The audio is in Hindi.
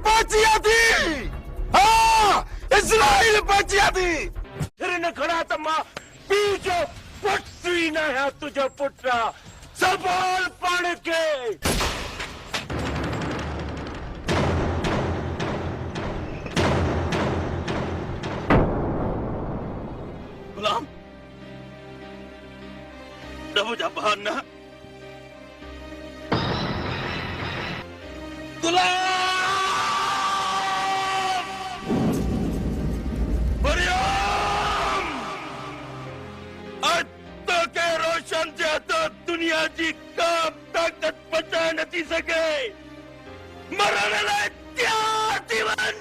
पहुंचिया थी। हाँ, इस्राइल पहुंचिया थी। फिर न खड़ा तम्मा पीछे पुट्री न है तुझे पुट्रा सवाल पढ़ के। गुलाम प्रभु जबान ना गुलाम मरियम अत्तो के रोशन से तो दुनिया जी का ताकत बचा नहीं सके मरण ले त्यार दीवन